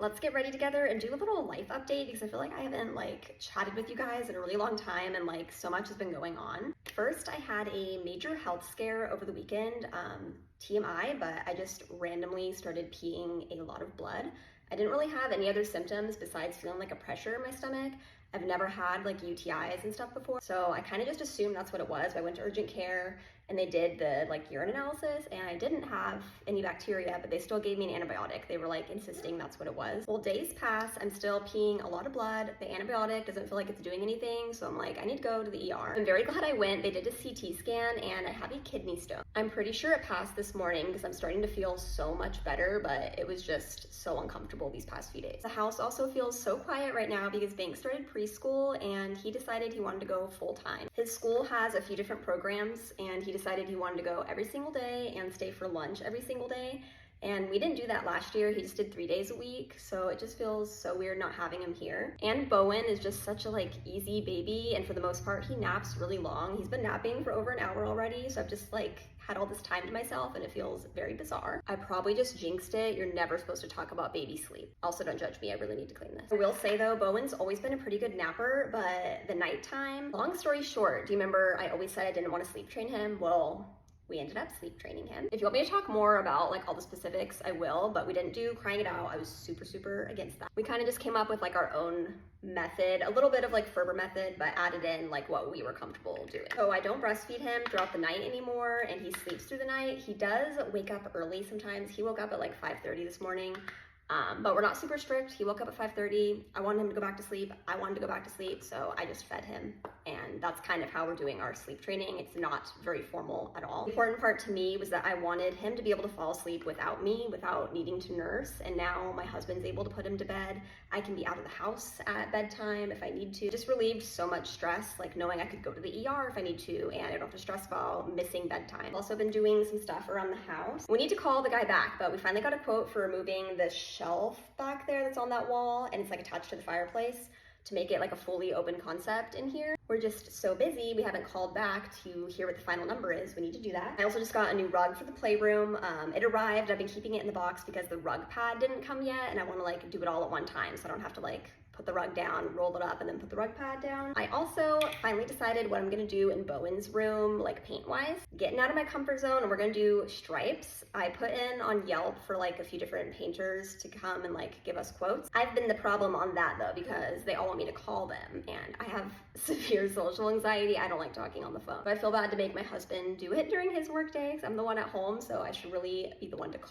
Let's get ready together and do a little life update because I feel like I haven't chatted with you guys in a really long time and so much has been going on. First, I had a major health scare over the weekend, TMI, but I just randomly started peeing a lot of blood. I didn't really have any other symptoms besides feeling like a pressure in my stomach. I've never had UTIs and stuff before, so I kind of just assumed that's what it was. I went to urgent care and they did the urine analysis and I didn't have any bacteria, but they still gave me an antibiotic. They were insisting that's what it was. Well, days pass, I'm still peeing a lot of blood. The antibiotic doesn't feel like it's doing anything, so I'm I need to go to the ER. I'm very glad I went. They did a CT scan and I have a kidney stone. I'm pretty sure it passed this morning because I'm starting to feel so much better, but it was just so uncomfortable these past few days. The house also feels so quiet right now because Banks started preschool and he decided he wanted to go full time. His school has a few different programs and he decided he wanted to go every single day and stay for lunch every single day. And we didn't do that last year. He just did 3 days a week. So it just feels so weird not having him here. And Bowen is just such a easy baby. And for the most part, he naps really long. He's been napping for over an hour already. So I've just had all this time to myself and it feels very bizarre. I probably just jinxed it. You're never supposed to talk about baby sleep. Also, don't judge me. I really need to clean this. I will say though, Bowen's always been a pretty good napper, but the nighttime, long story short, do you remember I always said I didn't want to sleep train him? Well, we ended up sleep training him. If you want me to talk more about all the specifics, I will, but we didn't do crying it out. I was super against that. We kind of just came up with our own method, a little bit of Ferber method, but added in what we were comfortable doing. So I don't breastfeed him throughout the night anymore and he sleeps through the night. He does wake up early sometimes. He woke up at 5:30 this morning. But we're not super strict. He woke up at 5:30. I wanted him to go back to sleep. I wanted to go back to sleep, so I just fed him. And that's kind of how we're doing our sleep training. It's not very formal at all. The important part to me was that I wanted him to be able to fall asleep without me, without needing to nurse. And now my husband's able to put him to bed. I can be out of the house at bedtime if I need to. It just relieved so much stress, knowing I could go to the ER if I need to, and I don't have to stress about missing bedtime. I've also been doing some stuff around the house. We need to call the guy back, but we finally got a quote for removing the shelf back there that's on that wall, and it's attached to the fireplace to make it a fully open concept in here. We're just so busy, we haven't called back to hear what the final number is. We need to do that. I also just got a new rug for the playroom. It arrived. I've been keeping it in the box because the rug pad didn't come yet, and I want to do it all at one time so I don't have to put the rug down, roll it up, and then put the rug pad down. I also finally decided what I'm gonna do in Bowen's room, paint-wise. Getting out of my comfort zone, and we're gonna do stripes. I put in on Yelp for a few different painters to come and give us quotes. I've been the problem on that though, because they all want me to call them, and I have severe social anxiety. I don't like talking on the phone. But I feel bad to make my husband do it during his work day, because I'm the one at home, so I should really be the one to call.